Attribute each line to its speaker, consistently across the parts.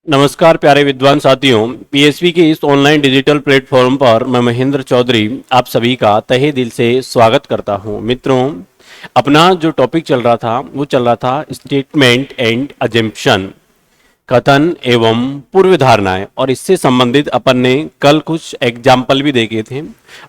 Speaker 1: नमस्कार प्यारे विद्वान साथियों, पीएसपी के इस ऑनलाइन डिजिटल प्लेटफॉर्म पर मैं महेंद्र चौधरी आप सभी का तहे दिल से स्वागत करता हूं। मित्रों, अपना जो टॉपिक चल रहा था वो चल रहा था स्टेटमेंट एंड अजम्पशन, कथन एवं पूर्व धारणाएं, और इससे संबंधित अपन ने कल कुछ एग्जाम्पल भी देखे थे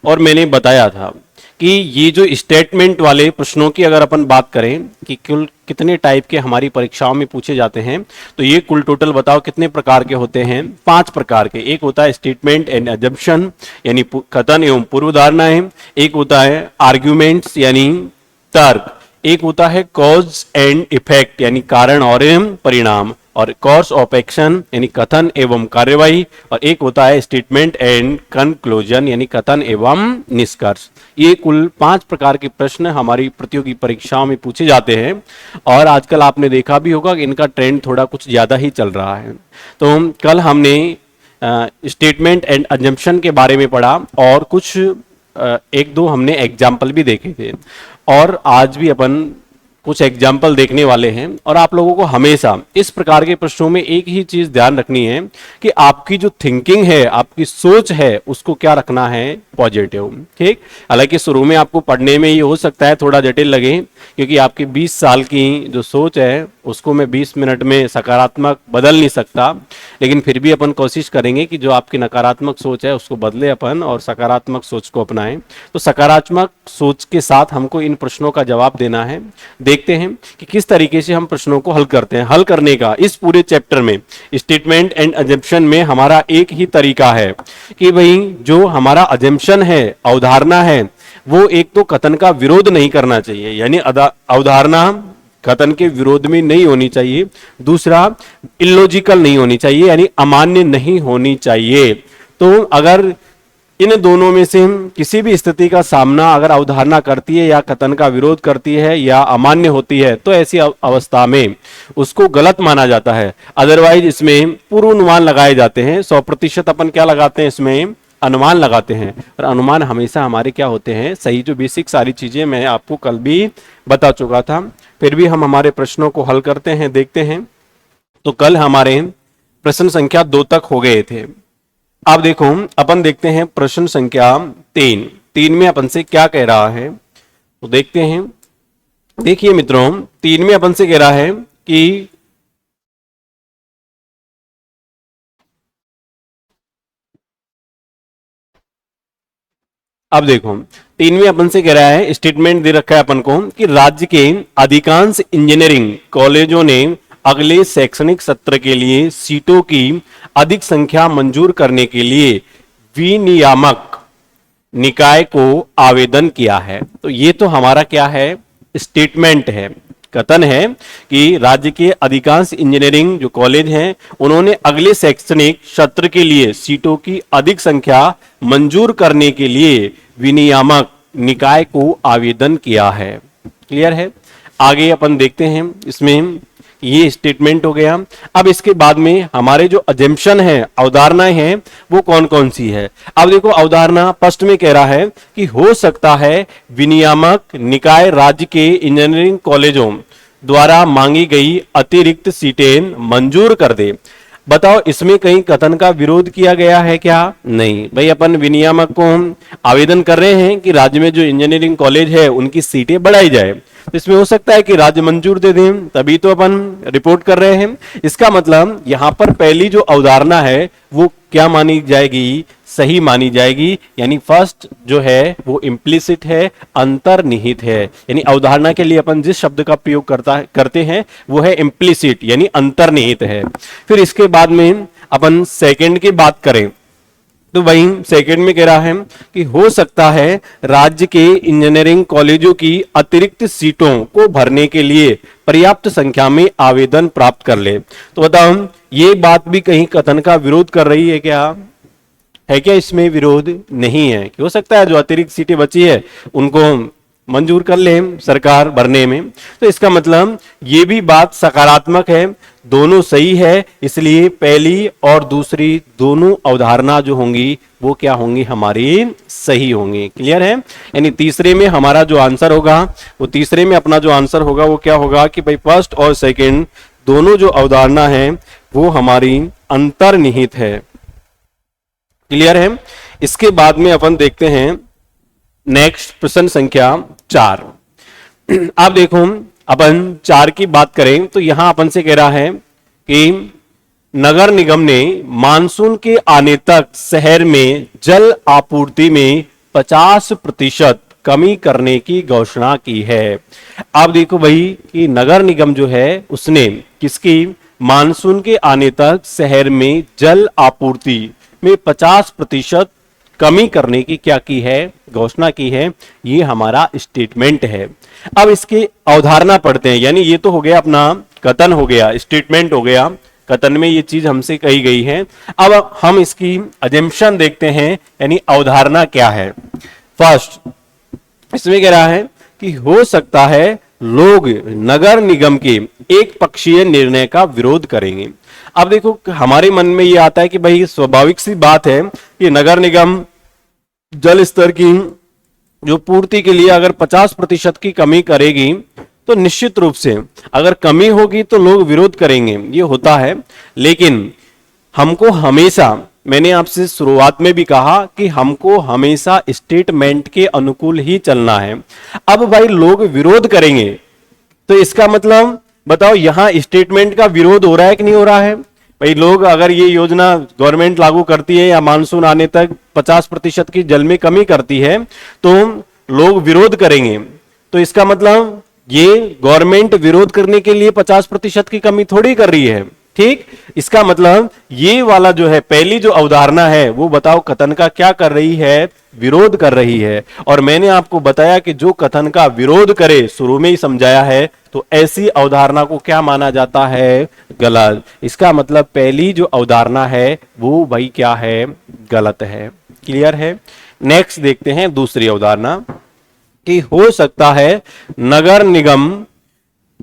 Speaker 1: और मैंने बताया था कि ये जो स्टेटमेंट वाले प्रश्नों की अगर अपन बात करें कि कुल कितने टाइप के हमारी परीक्षाओं में पूछे जाते हैं, तो ये कुल टोटल बताओ कितने प्रकार के होते हैं। 5 प्रकार के। एक होता है स्टेटमेंट एंड अजम्पशन यानी कथन एवं पूर्व धारणाएं, एक होता है आर्ग्यूमेंट्स यानी तर्क, एक होता है कॉज एंड इफेक्ट यानी कारण और परिणाम, और कोर्स ऑफ एक्शन यानी कथन एवं कार्यवाही, और एक होता है स्टेटमेंट एंड कंक्लूजन यानी कथन एवं निष्कर्ष। ये कुल 5 प्रकार के प्रश्न हमारी प्रतियोगी परीक्षाओं में पूछे जाते हैं और आजकल आपने देखा भी होगा कि इनका ट्रेंड थोड़ा कुछ ज्यादा ही चल रहा है। तो कल हमने स्टेटमेंट एंड अजम्पशन के बारे में पढ़ा और कुछ एक दो हमने एग्जाम्पल भी देखे थे, और आज भी अपन कुछ एग्जाम्पल देखने वाले हैं। और आप लोगों को हमेशा इस प्रकार के प्रश्नों में एक ही चीज ध्यान रखनी है कि आपकी जो थिंकिंग है, आपकी सोच है, उसको क्या रखना है, पॉजिटिव। ठीक। हालांकि शुरू में आपको पढ़ने में ये हो सकता है थोड़ा जटिल लगे, क्योंकि आपकी 20 साल की जो सोच है उसको मैं 20 मिनट में सकारात्मक बदल नहीं सकता, लेकिन फिर भी अपन कोशिश करेंगे कि जो आपकी नकारात्मक सोच है उसको बदले अपन और सकारात्मक सोच को अपनाएं। तो सकारात्मक सोच के साथ हमको इन प्रश्नों का जवाब देना है। देखते हैं कि किस तरीके से हम प्रश्नों को हल करते हैं। हल करने का इस पूरे चैप्टर में स्टेटमेंट एंड अजम्पशन में हमारा एक ही तरीका है कि भाई जो हमारा अजम्पशन है, अवधारणा है, वो एक तो कथन का विरोध नहीं करना चाहिए, यानी अवधारणा कथन के विरोध में नहीं होनी चाहिए। दूसरा, इलॉजिकल नहीं होनी चाहिए, यानी अमान्य नहीं होनी चाहिए। तो अगर इन दोनों में से किसी भी स्थिति का सामना अगर अवधारणा करती है या कथन का विरोध करती है या अमान्य होती है, तो ऐसी अवस्था में उसको गलत माना जाता है। अदरवाइज इसमें पूर्वानुमान लगाए जाते हैं। 100% अपन क्या लगाते हैं, इसमें अनुमान लगाते हैं, और अनुमान हमेशा हमारे क्या होते हैं, सही। जो बेसिक सारी चीजें मैं आपको कल भी बता चुका था। फिर भी हम हमारे प्रश्नों को हल करते हैं, देखते हैं। तो कल हमारे प्रश्न संख्या 2 तक हो गए थे। अब देखो, अपन देखते हैं प्रश्न संख्या 3 में अपन से क्या कह रहा है, तो देखते हैं। देखिए मित्रों, 3 में अपन से कह रहा है कि अब देखो, 3 में अपन से कह रहा है, स्टेटमेंट दे रखा है अपन को कि राज्य के अधिकांश इंजीनियरिंग कॉलेजों ने अगले शैक्षणिक सत्र के लिए सीटों की अधिक संख्या मंजूर करने के लिए विनियामक निकाय को आवेदन किया है। तो ये तो हमारा क्या है, स्टेटमेंट है, कथन है कि राज्य के अधिकांश इंजीनियरिंग जो कॉलेज हैं उन्होंने अगले शैक्षणिक सत्र के लिए सीटों की अधिक संख्या मंजूर करने के लिए विनियामक निकाय को आवेदन किया है। क्लियर है। आगे अपन देखते हैं, इसमें ये स्टेटमेंट हो गया। अब इसके बाद में हमारे जो अजम्पशन है, अवधारणाएं हैं, वो कौन कौन सी है। अब देखो, अवधारणा फर्स्ट में कह रहा है कि हो सकता है विनियामक निकाय राज्य के इंजीनियरिंग कॉलेजों द्वारा मांगी गई अतिरिक्त सीटें मंजूर कर दे। बताओ, इसमें कहीं कथन का विरोध किया गया है क्या? नहीं भाई, अपन विनियामक को आवेदन कर रहे हैं कि राज्य में जो इंजीनियरिंग कॉलेज है उनकी सीटें बढ़ाई जाए। तो इसमें हो सकता है कि राज्य मंजूर दे दें, तभी तो अपन रिपोर्ट कर रहे हैं। इसका मतलब यहां पर पहली जो अवधारणा है वो क्या मानी जाएगी, सही मानी जाएगी। यानी फर्स्ट जो है वो इम्प्लिसिट है, अंतर्निहित है। यानी अवधारणा के लिए अपन जिस शब्द का प्रयोग करते हैं वो है इम्प्लिसिट, यानी अंतर्निहित है। फिर इसके बाद में अपन सेकंड की बात करें तो वही सेकंड में कह रहा है कि हो सकता है राज्य के इंजीनियरिंग कॉलेजों की अतिरिक्त सीटों को भरने के लिए पर्याप्त संख्या में आवेदन प्राप्त कर ले। तो बताओ, ये बात भी कहीं कथन का विरोध कर रही है क्या? है क्या इसमें विरोध? नहीं है। हो सकता है जो अतिरिक्त सीटें बची है उनको मंजूर कर ले सरकार भरने में। तो इसका मतलब ये भी बात सकारात्मक है, दोनों सही है। इसलिए पहली और दूसरी दोनों अवधारणा जो होंगी वो क्या होंगी, हमारी सही होंगी। क्लियर है। यानी तीसरे में हमारा जो आंसर होगा, वो तीसरे में अपना जो आंसर होगा वो क्या होगा कि भाई फर्स्ट और सेकंड दोनों जो अवधारणा है वो हमारी अंतर्निहित है। क्लियर है? इसके बाद में अपन देखते हैं नेक्स्ट प्रश्न संख्या 4। आप देखो, अपन 4 की बात करें तो यहां अपन से कह रहा है कि नगर निगम ने मानसून के आने तक शहर में जल आपूर्ति में 50% कमी करने की घोषणा की है। आप देखो भाई कि नगर निगम जो है उसने किसकी मानसून के आने तक शहर में जल आपूर्ति में 50% कमी करने की क्या की है, घोषणा की है। ये हमारा स्टेटमेंट है। अब इसकी अवधारणा पढ़ते हैं, यानी ये तो हो गया अपना कथन हो गया, स्टेटमेंट हो गया, कथन में ये चीज हमसे कही गई है। अब हम इसकी अजम्पशन देखते हैं, यानी अवधारणा क्या है। फर्स्ट इसमें कह रहा है कि हो सकता है लोग नगर निगम के एक पक्षीय निर्णय का विरोध करेंगे। अब देखो हमारे मन में ये आता है कि भाई स्वाभाविक सी बात है कि नगर निगम जल स्तर की जो पूर्ति के लिए अगर 50% की कमी करेगी तो निश्चित रूप से अगर कमी होगी तो लोग विरोध करेंगे, ये होता है। लेकिन हमको हमेशा, मैंने आपसे शुरुआत में भी कहा कि हमको हमेशा स्टेटमेंट के अनुकूल ही चलना है। अब भाई लोग विरोध करेंगे तो इसका मतलब बताओ यहां स्टेटमेंट का विरोध हो रहा है कि नहीं हो रहा है? भाई लोग अगर ये योजना गवर्नमेंट लागू करती है या मानसून आने तक 50% की जल में कमी करती है तो लोग विरोध करेंगे, तो इसका मतलब ये गवर्नमेंट विरोध करने के लिए 50% की कमी थोड़ी कर रही है। ठीक, इसका मतलब ये वाला जो है पहली जो अवधारणा है वो बताओ कथन का क्या कर रही है, विरोध कर रही है। और मैंने आपको बताया कि जो कथन का विरोध करे, शुरू में ही समझाया है, तो ऐसी अवधारणा को क्या माना जाता है, गलत। इसका मतलब पहली जो अवधारणा है वो भाई क्या है, गलत है। क्लियर है? नेक्स्ट देखते हैं दूसरी अवधारणा कि हो सकता है नगर निगम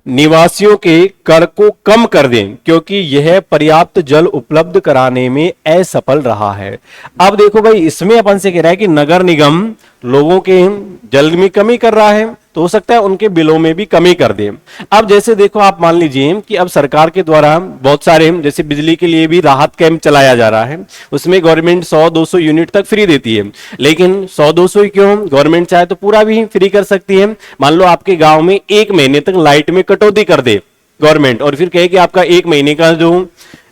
Speaker 1: निवासियों के कर को कम कर दें क्योंकि यह पर्याप्त जल उपलब्ध कराने में असफल रहा है। अब देखो भाई इसमें अपन से कह रहा है कि नगर निगम लोगों के जल में कमी कर रहा है तो हो सकता है उनके बिलों में भी कमी कर दे। अब जैसे देखो आप मान लीजिए कि अब सरकार के द्वारा बहुत सारे जैसे बिजली के लिए भी राहत कैंप चलाया जा रहा है, उसमें गवर्नमेंट 100-200 यूनिट तक फ्री देती है। लेकिन 100-200 ही क्यों, गवर्नमेंट चाहे तो पूरा भी फ्री कर सकती है। मान लो आपके गांव में 1 महीने तक लाइट में कटौती कर दे गवर्नमेंट और फिर कहे कि आपका 1 महीने का जो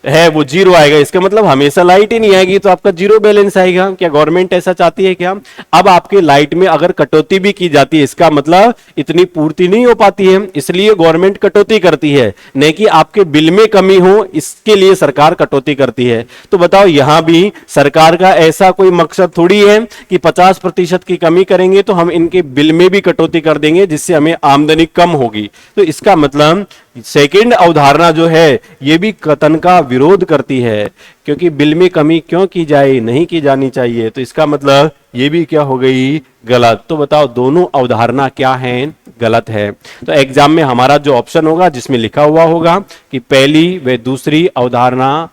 Speaker 1: है वो जीरो आएगा, इसका मतलब हमेशा लाइट ही नहीं आएगी तो आपका जीरो बैलेंस आएगा। क्या गवर्नमेंट ऐसा चाहती है क्या? अब आपके लाइट में अगर कटौती भी की जाती है इसका मतलब इतनी पूर्ति नहीं हो पाती है, इसलिए गवर्नमेंट कटौती करती है, नहीं कि आपके बिल में कमी हो इसके लिए सरकार कटौती करती है। तो बताओ यहां भी सरकार का ऐसा कोई मकसद थोड़ी है कि 50% की कमी करेंगे तो हम इनके बिल में भी कटौती कर देंगे जिससे हमें आमदनी कम होगी। तो इसका मतलब सेकंड अवधारणा जो है ये भी कथन का विरोध करती है, क्योंकि बिल में कमी क्यों की जाए, नहीं की जानी चाहिए। तो इसका मतलब ये भी क्या हो गई, गलत। तो बताओ दोनों अवधारणा क्या है, गलत है। तो एग्जाम में हमारा जो ऑप्शन होगा जिसमें लिखा हुआ होगा कि पहली व दूसरी अवधारणा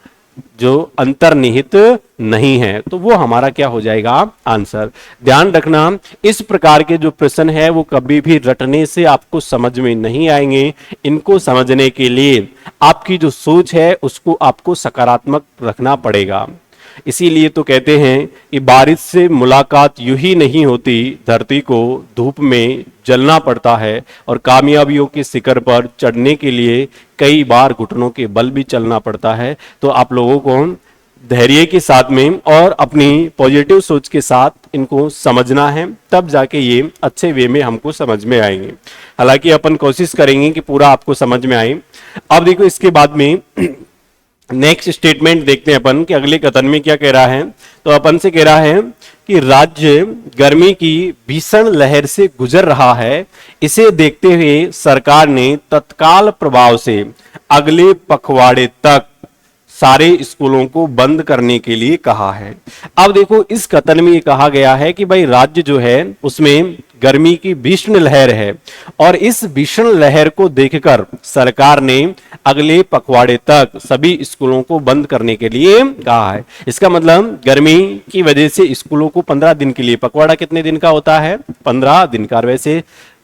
Speaker 1: जो अंतर्निहित नहीं है, तो वो हमारा क्या हो जाएगा, आंसर। ध्यान रखना इस प्रकार के जो प्रश्न है वो कभी भी रटने से आपको समझ में नहीं आएंगे। इनको समझने के लिए आपकी जो सोच है उसको आपको सकारात्मक रखना पड़ेगा। इसीलिए तो कहते हैं कि बारिश से मुलाकात यूं ही नहीं होती, धरती को धूप में जलना पड़ता है और कामयाबियों के शिखर पर चढ़ने के लिए कई बार घुटनों के बल भी चलना पड़ता है। तो आप लोगों को धैर्य के साथ में और अपनी पॉजिटिव सोच के साथ इनको समझना है, तब जाके ये अच्छे वे में हमको समझ में आएंगे। हालांकि अपन कोशिश करेंगे कि पूरा आपको समझ में आए। अब देखो इसके बाद में नेक्स्ट स्टेटमेंट देखते हैं अपन कि अगले कथन में क्या कह रहा है। तो अपन से कह रहा है कि राज्य गर्मी की भीषण लहर से गुजर रहा है, इसे देखते हुए सरकार ने तत्काल प्रभाव से अगले पखवाड़े तक सारे स्कूलों को बंद करने के लिए कहा है। अब देखो इस कथन में ये कहा गया है कि भाई राज्य जो है उसमें गर्मी की भीषण लहर है और इस भीषण लहर को देखकर सरकार ने अगले पखवाड़े तक सभी स्कूलों को बंद करने के लिए कहा है। इसका मतलब गर्मी की वजह से स्कूलों को 15 दिन के लिए, पखवाड़ा कितने दिन का होता है, 15 दिन का। वैसे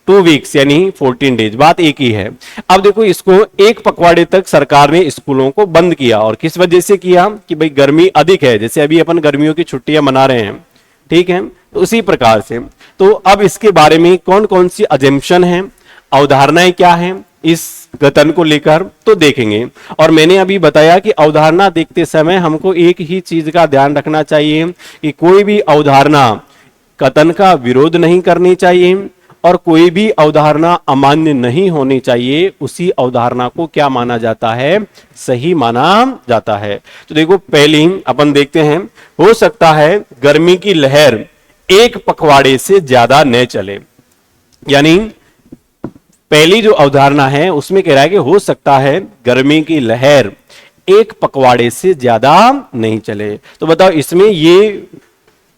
Speaker 1: 2 वीक्स यानी 14 डेज, बात एक ही है। अब देखो इसको एक पखवाड़े तक सरकार ने स्कूलों को बंद किया, और किस वजह से किया कि भाई गर्मी अधिक है, जैसे अभी अपन गर्मियों की छुट्टियां मना रहे हैं, ठीक है, तो उसी प्रकार से। तो अब इसके बारे में कौन कौन सी अजम्पशन है, अवधारणाएं क्या है इस गठन को लेकर, तो देखेंगे। और मैंने अभी बताया कि अवधारणा देखते समय हमको एक ही चीज का ध्यान रखना चाहिए कि कोई भी अवधारणा कथन का विरोध नहीं करनी चाहिए, और कोई भी अवधारणा अमान्य नहीं होनी चाहिए। उसी अवधारणा को क्या माना जाता है, सही माना जाता है। तो देखो पहली अपन देखते हैं, हो सकता है गर्मी की लहर एक पखवाड़े से ज्यादा न चले, यानी पहली जो अवधारणा है उसमें कह रहा है कि हो सकता है गर्मी की लहर एक पखवाड़े से ज्यादा नहीं चले। तो बताओ इसमें ये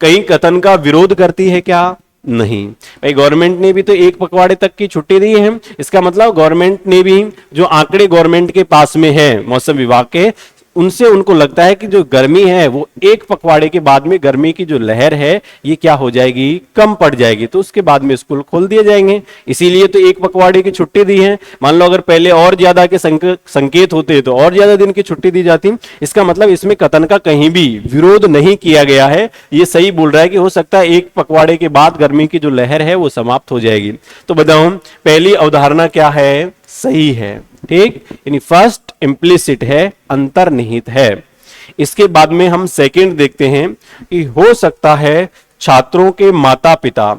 Speaker 1: कहीं कथन का विरोध करती है क्या, नहीं। भाई गवर्नमेंट ने भी तो एक पखवाड़े तक की छुट्टी दी है, इसका मतलब गवर्नमेंट ने भी जो आंकड़े गवर्नमेंट के पास में है मौसम विभाग के, उनसे उनको लगता है कि जो गर्मी है वो एक पखवाड़े के बाद में गर्मी की जो लहर है ये क्या हो जाएगी, कम पड़ जाएगी, तो उसके बाद में स्कूल खोल दिए जाएंगे। इसीलिए तो एक पखवाड़े की छुट्टी दी है। मान लो अगर पहले और ज्यादा के संकेत होते तो और ज्यादा दिन की छुट्टी दी जाती। इसका मतलब इसमें कथन का कहीं भी विरोध नहीं किया गया है, ये सही बोल रहा है कि हो सकता है एक पखवाड़े के बाद गर्मी की जो लहर है वो समाप्त हो जाएगी। तो बताओ पहली अवधारणा क्या है, सही है, ठीक, यानी फर्स्ट इम्प्लिसिट है, अंतर्निहित है। इसके बाद में हम सेकंड देखते हैं कि हो सकता है छात्रों के माता पिता।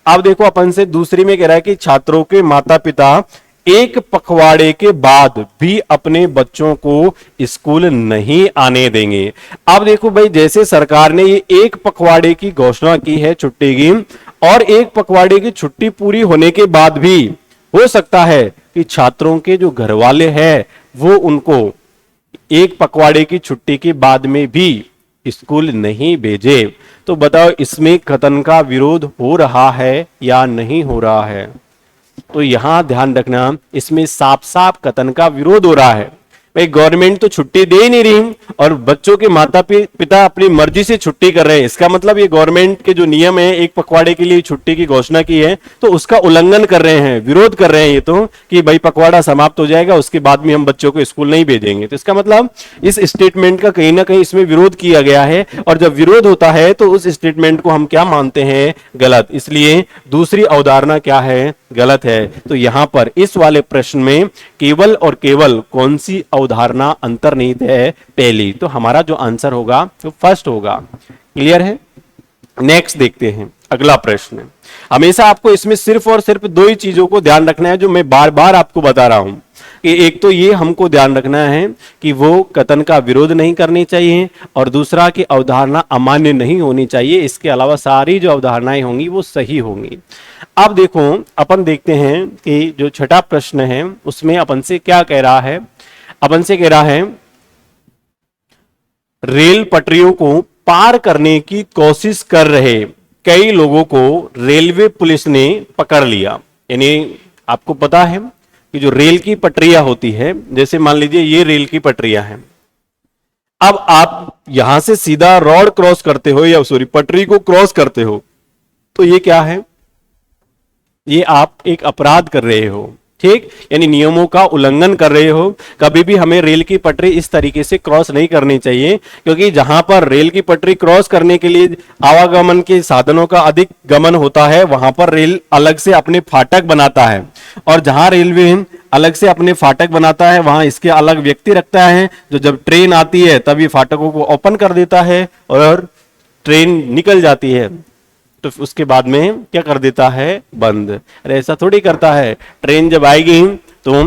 Speaker 1: अब देखो अपन से दूसरी में कह रहा है कि छात्रों के माता पिता एक पखवाड़े के बाद भी अपने बच्चों को स्कूल नहीं आने देंगे। अब देखो भाई जैसे सरकार ने ये एक पखवाड़े की घोषणा की है छुट्टी की, और एक पखवाड़े की छुट्टी पूरी होने के बाद भी हो सकता है कि छात्रों के जो घर वाले हैं वो उनको एक पखवाड़े की छुट्टी के बाद में भी स्कूल नहीं भेजे। तो बताओ इसमें कथन का विरोध हो रहा है या नहीं हो रहा है। तो यहां ध्यान रखना, इसमें साफ साफ कथन का विरोध हो रहा है। भाई गवर्नमेंट तो छुट्टी दे ही नहीं रही और बच्चों के माता पिता अपनी मर्जी से छुट्टी कर रहे हैं। इसका मतलब ये गवर्नमेंट के जो नियम है एक पखवाड़े के लिए छुट्टी की घोषणा की है तो उसका उल्लंघन कर रहे हैं, विरोध कर रहे हैं ये तो, कि भाई पखवाड़ा समाप्त हो जाएगा उसके बाद में हम बच्चों को स्कूल नहीं भेजेंगे। तो इसका मतलब इस स्टेटमेंट का कहीं ना कहीं इसमें विरोध किया गया है, और जब विरोध होता है तो उस स्टेटमेंट को हम क्या मानते हैं, गलत। इसलिए दूसरी अवधारणा क्या है, गलत है। तो यहां पर इस वाले प्रश्न में केवल और केवल कौन सी अवधारणा अंतर्निहित है, पहली। तो हमारा जो आंसर होगा वो फर्स्ट होगा। क्लियर है। नेक्स्ट देखते हैं अगला प्रश्न। हमेशा आपको इसमें सिर्फ और सिर्फ दो ही चीजों को ध्यान रखना है जो मैं बार बार आपको बता रहा हूं कि एक तो ये हमको ध्यान रखना है कि वो कथन का विरोध नहीं करनी चाहिए, और दूसरा कि अवधारणा अमान्य नहीं होनी चाहिए। इसके अलावा सारी जो अवधारणाएं होंगी वो सही होंगी। अब देखो अपन देखते हैं कि जो छठा प्रश्न है उसमें अपन से क्या कह रहा है। अपन से कह रहा है रेल पटरियों को पार करने की कोशिश कर रहे कई लोगों को रेलवे पुलिस ने पकड़ लिया। यानी आपको पता है कि जो रेल की पटरियां होती है, जैसे मान लीजिए ये रेल की पटरियां हैं, अब आप यहां से सीधा रोड क्रॉस करते हो या सॉरी पटरी को क्रॉस करते हो तो ये क्या है, ये आप एक अपराध कर रहे हो, ठीक, यानी नियमों का उल्लंघन कर रहे हो। कभी भी हमें रेल की पटरी इस तरीके से क्रॉस नहीं करनी चाहिए, क्योंकि जहां पर रेल की पटरी क्रॉस करने के लिए आवागमन के साधनों का अधिक गमन होता है वहां पर रेल अलग से अपने फाटक बनाता है, और जहां रेलवे अलग से अपने फाटक बनाता है वहां इसके अलग व्यक्ति रखता है जो जब ट्रेन आती है तभी फाटकों को ओपन कर देता है और ट्रेन निकल जाती है तो उसके बाद में क्या कर देता है, बंद। अरे ऐसा थोड़ी करता है, ट्रेन जब आएगी तो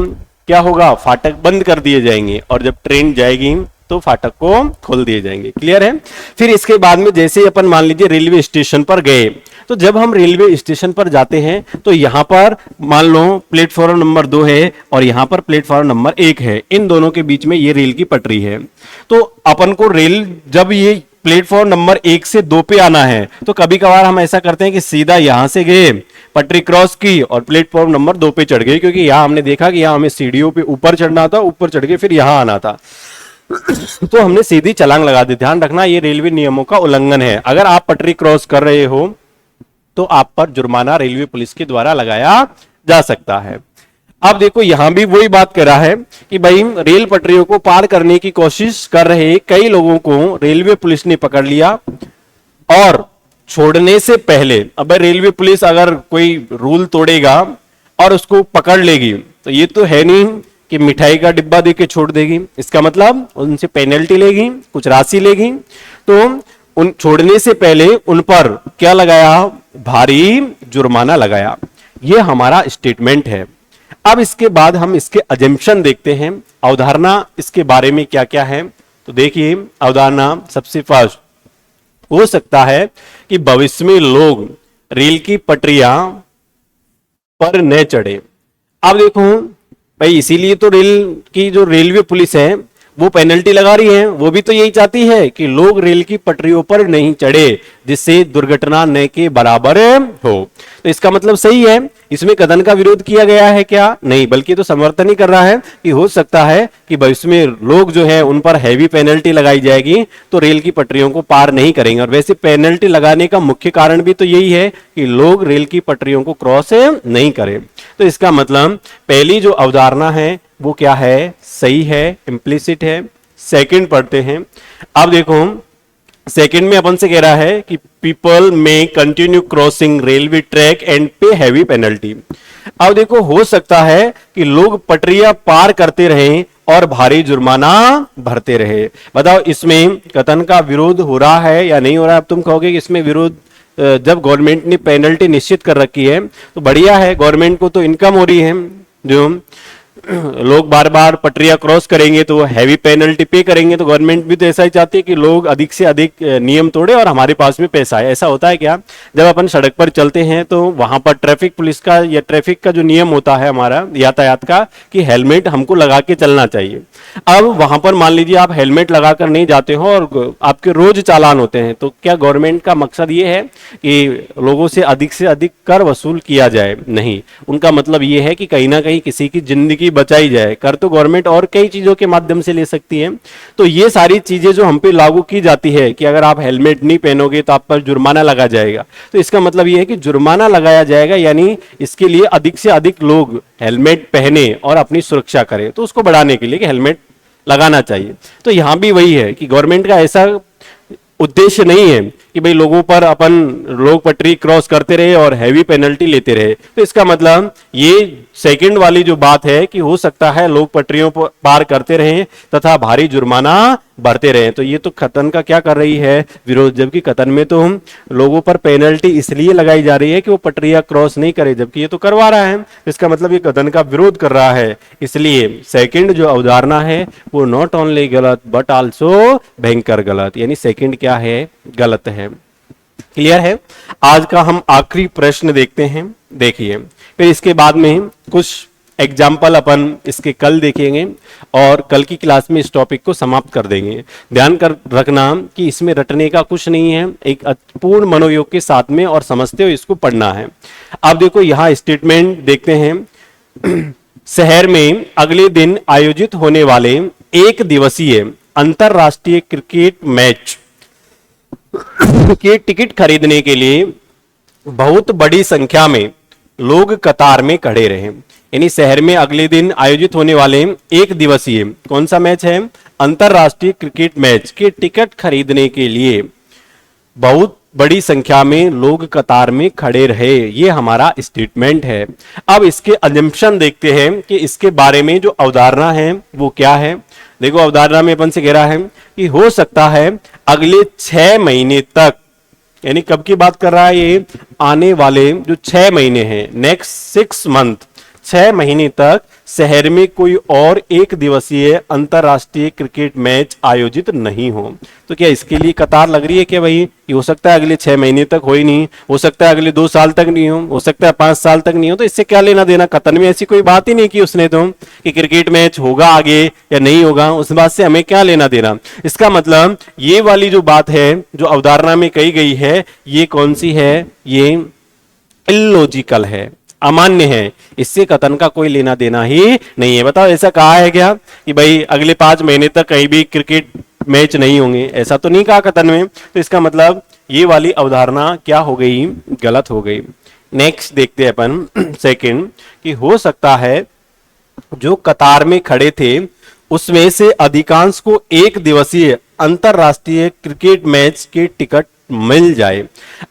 Speaker 1: क्या होगा, फाटक बंद कर दिए जाएंगे, और जब ट्रेन जाएगी तो फाटक को खोल दिए जाएंगे। क्लियर है। फिर इसके बाद में जैसे अपन मान लीजिए रेलवे स्टेशन पर गए, तो जब हम रेलवे स्टेशन पर जाते हैं तो यहां पर मान लो प्लेटफॉर्म नंबर 2 है और यहां पर प्लेटफॉर्म नंबर 1 है, इन दोनों के बीच में ये रेल की पटरी है। तो अपन को रेल जब ये प्लेटफॉर्म नंबर 1 से 2 पे आना है तो कभी कभार हम ऐसा करते हैं कि सीधा यहां से गए, पटरी क्रॉस की और प्लेटफॉर्म नंबर 2 पे चढ़ गए, क्योंकि यहां हमने देखा कि यहां हमें सीढ़ियों पे ऊपर चढ़ना था, ऊपर चढ़ के फिर यहां आना था तो हमने सीधी छलांग लगा दी। ध्यान रखना ये रेलवे नियमों का उल्लंघन है। अगर आप पटरी क्रॉस कर रहे हो तो आप पर जुर्माना रेलवे पुलिस के द्वारा लगाया जा सकता है। अब देखो यहां भी वही बात कर रहा है कि भाई रेल पटरियों को पार करने की कोशिश कर रहे कई लोगों को रेलवे पुलिस ने पकड़ लिया और छोड़ने से पहले, अब रेलवे पुलिस अगर कोई रूल तोड़ेगा और उसको पकड़ लेगी तो ये तो है नहीं कि मिठाई का डिब्बा देके छोड़ देगी। इसका मतलब उनसे पेनल्टी लेगी, कुछ राशि लेगी। तो उन छोड़ने से पहले उन पर क्या लगाया, भारी जुर्माना लगाया। ये हमारा स्टेटमेंट है। अब इसके बाद हम इसके अजम्पशन देखते हैं, अवधारणा इसके बारे में क्या क्या है। तो देखिए अवधारणा सबसे फर्स्ट, हो सकता है कि भविष्य में लोग रेल की पटरियां पर न चढ़े। अब देखो भाई इसीलिए तो रेल की जो रेलवे पुलिस है वो पेनल्टी लगा रही है, वो भी तो यही चाहती है कि लोग रेल की पटरियों पर नहीं चढ़े, जिससे दुर्घटना न के बराबर हो। तो इसका मतलब सही है, इसमें कथन का विरोध किया गया है क्या? नहीं, बल्कि तो समर्थन ही कर रहा है कि हो सकता है कि भविष्य में लोग जो है उन पर हैवी पेनल्टी लगाई जाएगी तो रेल की पटरियों को पार नहीं करेंगे। और वैसे पेनल्टी लगाने का मुख्य कारण भी तो यही है कि लोग रेल की पटरियों को क्रॉस नहीं करें। तो इसका मतलब पहली जो अवधारणा है वो क्या है, सही है, इम्प्लिसिट है। सेकंड पढ़ते हैं। अब देखो सेकंड में अपन से कह रहा है कि पीपल में continue crossing railway track and पे हैवी पेनल्टी। अब देखो हो सकता है कि लोग पटरियां पार करते रहें और भारी जुर्माना भरते रहे। बताओ इसमें कथन का विरोध हो रहा है या नहीं हो रहा है? अब तुम कहोगे कि इसमें विरोध, जब गवर्नमेंट ने पेनल्टी निश्चित कर रखी है तो बढ़िया है, गवर्नमेंट को तो इनकम हो रही है। जो लोग बार बार पटरियां क्रॉस करेंगे तो हैवी पेनल्टी पे करेंगे, तो गवर्नमेंट भी तो ऐसा ही चाहती है कि लोग अधिक से अधिक नियम तोड़े और हमारे पास में पैसा है। ऐसा होता है क्या, जब अपन सड़क पर चलते हैं तो वहां पर ट्रैफिक पुलिस का या ट्रैफिक का जो नियम होता है हमारा यातायात का कि हेलमेट हमको लगा के चलना चाहिए। अब वहां पर मान लीजिए आप हेलमेट लगाकर नहीं जाते हो और आपके रोज चालान होते हैं, तो क्या गवर्नमेंट का मकसद ये है कि लोगों से अधिक कर वसूल किया जाए? नहीं, उनका मतलब ये है कि कहीं ना कहीं किसी की जिंदगी बचाई जाए। कर तो गवर्नमेंट और कई चीजों के माध्यम से ले सकती है। तो ये सारी चीजें जो हम पे लागू की जाती है कि अगर आप हेलमेट नहीं पहनोगे तो आप पर जुर्माना लगा जाएगा, तो इसका मतलब ये है कि जुर्माना लगाया जाएगा, यानी इसके लिए अधिक से अधिक लोग हेलमेट पहने और अपनी सुरक्षा करें। तो उसको बढ़ाने के लिए कि हेलमेट लगाना चाहिए। तो यहां भी वही है कि गवर्नमेंट का ऐसा उद्देश्य नहीं है कि भाई लोगों पर अपन लोग पटरी क्रॉस करते रहे और हैवी पेनल्टी लेते रहे। तो इसका मतलब ये सेकंड वाली जो बात है कि हो सकता है लोग पटरियों पर पार करते रहें तथा भारी जुर्माना भरते रहें, तो ये तो कथन का क्या कर रही है, विरोध। जबकि कथन में तो हम लोगों पर पेनल्टी इसलिए लगाई जा रही है कि वो पटरियां क्रॉस नहीं करे, जबकि ये तो करवा रहा है। इसका मतलब ये कथन का विरोध कर रहा है। इसलिए सेकंड जो अवधारणा है वो नॉट ओनली गलत बट आल्सो भयंकर गलत, यानी सेकंड क्या है, गलत है। क्लियर है? आज का हम आखिरी प्रश्न देखते हैं। देखिए फिर इसके बाद में कुछ एग्जाम्पल अपन इसके कल देखेंगे और कल की क्लास में इस टॉपिक को समाप्त कर देंगे। ध्यान कर रखना कि इसमें रटने का कुछ नहीं है, एक पूर्ण मनोयोग के साथ में और समझते हुए इसको पढ़ना है। अब देखो यहां स्टेटमेंट देखते हैं। शहर में अगले दिन आयोजित होने वाले एक दिवसीय अंतरराष्ट्रीय क्रिकेट मैच के टिकट खरीदने के लिए बहुत बड़ी संख्या में लोग कतार में खड़े रहे। यानी शहर में अगले दिन आयोजित होने वाले एक दिवसीय कौन सा मैच है, अंतरराष्ट्रीय क्रिकेट मैच के टिकट खरीदने के लिए बहुत बड़ी संख्या में लोग कतार में खड़े रहे। ये हमारा स्टेटमेंट है। अब इसके अजम्पशन देखते हैं कि इसके बारे में जो अवधारणा है वो क्या है। देखो अवधारणा में अपन से कह रहा है कि हो सकता है अगले 6 महीने तक, यानी कब की बात कर रहा है ये, आने वाले जो 6 महीने हैं, नेक्स्ट 6 मंथ, 6 महीने तक शहर में कोई और एक दिवसीय अंतरराष्ट्रीय क्रिकेट मैच आयोजित नहीं हो। तो क्या इसके लिए कतार लग रही है क्या भाई? ये हो सकता है अगले 6 महीने तक हो ही नहीं, हो सकता है अगले 2 साल तक नहीं हो सकता है 5 साल तक नहीं हो। तो इससे क्या लेना देना, कतन में ऐसी कोई बात ही नहीं की उसने तो कि क्रिकेट मैच होगा आगे या नहीं होगा, उस बात से हमें क्या लेना देना। इसका मतलब ये वाली जो बात है जो अवधारणा में कही गई है, ये कौन सी है, ये इलॉजिकल है, अमान्य है, इससे कथन का कोई लेना देना ही नहीं है। बताओ ऐसा कहा है क्या कि भाई अगले 5 महीने तक कहीं भी क्रिकेट मैच नहीं होंगे? ऐसा तो नहीं कहा कथन में। तो इसका मतलब ये वाली अवधारणा क्या हो गई, गलत हो गई। नेक्स्ट देखते हैं अपन सेकंड कि हो सकता है जो कतार में खड़े थे उसमें से अधिकांश को एक दिवसीय अंतरराष्ट्रीय क्रिकेट मैच के टिकट मिल जाए।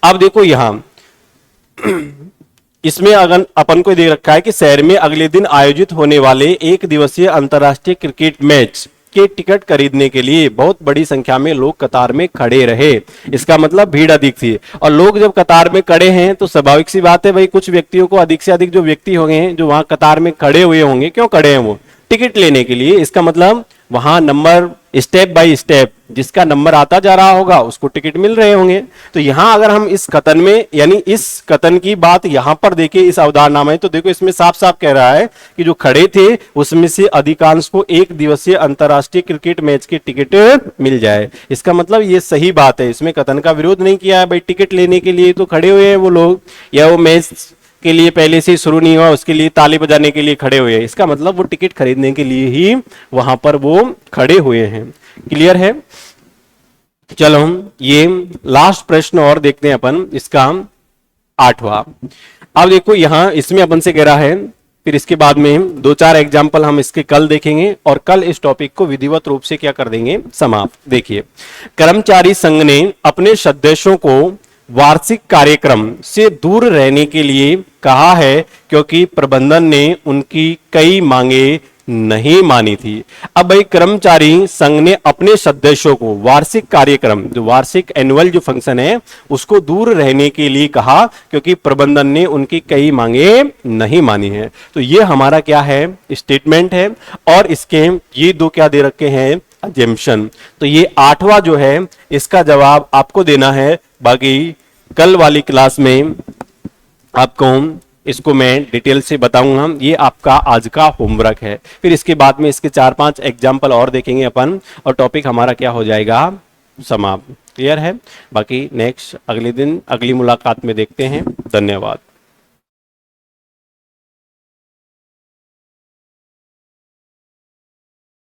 Speaker 1: अब देखो यहां इसमें अगर अपन को दे रखा है कि शहर में अगले दिन आयोजित होने वाले एक दिवसीय अंतरराष्ट्रीय क्रिकेट मैच के टिकट खरीदने के लिए बहुत बड़ी संख्या में लोग कतार में खड़े रहे। इसका मतलब भीड़ अधिक थी, और लोग जब कतार में खड़े हैं तो स्वाभाविक सी बात है भाई, कुछ व्यक्तियों को, अधिक से अधिक जो व्यक्ति होंगे जो वहां कतार में खड़े हुए होंगे, क्यों खड़े हैं? वो टिकट लेने के लिए। इसका मतलब वहां नंबर स्टेप बाय स्टेप जिसका नंबर आता जा रहा होगा उसको टिकट मिल रहे होंगे। तो यहां अगर हम इस कथन में, यानी इस कथन की बात यहां पर देखें इस अवधारणा में, तो देखो इसमें साफ साफ कह रहा है कि जो खड़े थे उसमें से अधिकांश को एक दिवसीय अंतरराष्ट्रीय क्रिकेट मैच के टिकट मिल जाए। इसका मतलब ये सही बात है, इसमें कथन का विरोध नहीं किया है भाई, टिकट लेने के लिए तो खड़े हुए हैं वो लोग, या वो मैच के लिए पहले से शुरू नहीं हुआ उसके लिए ताली बजाने के लिए खड़े हुए हैं। इसका मतलब वो टिकट खरीदने के लिए ही वहां पर वो खड़े हुए हैं। क्लियर है? चलो हम ये लास्ट प्रश्न और देखते हैं अपन, इसका 8वां। अब देखो यहां इसमें अपन से कह रहा है, फिर इसके बाद में 2-4 एग्जाम्पल हम इसके कल देखेंगे और कल इस टॉपिक को विधिवत रूप से क्या कर देंगे, समाप्त। देखिए, कर्मचारी संघ ने अपने सदस्यों को वार्षिक कार्यक्रम से दूर रहने के लिए कहा है क्योंकि प्रबंधन ने उनकी कई मांगे नहीं मानी थी। अब भाई कर्मचारी संघ ने अपने सदस्यों को वार्षिक कार्यक्रम, जो वार्षिक एनुअल जो फंक्शन है, उसको दूर रहने के लिए कहा क्योंकि प्रबंधन ने उनकी कई मांगे नहीं मानी है। तो ये हमारा क्या है, स्टेटमेंट है, और इसके ये दो क्या दे रखे हैं, अजम्पशन। तो ये 8वां जो है इसका जवाब आपको देना है। बाकी कल वाली क्लास में आपको इसको मैं डिटेल से बताऊंगा। ये आपका आज का होमवर्क है। फिर इसके बाद में इसके 4-5 एग्जाम्पल और देखेंगे अपन, और टॉपिक हमारा क्या हो जाएगा, समाप्त। क्लियर है? बाकी नेक्स्ट अगले दिन अगली मुलाकात में देखते हैं। धन्यवाद।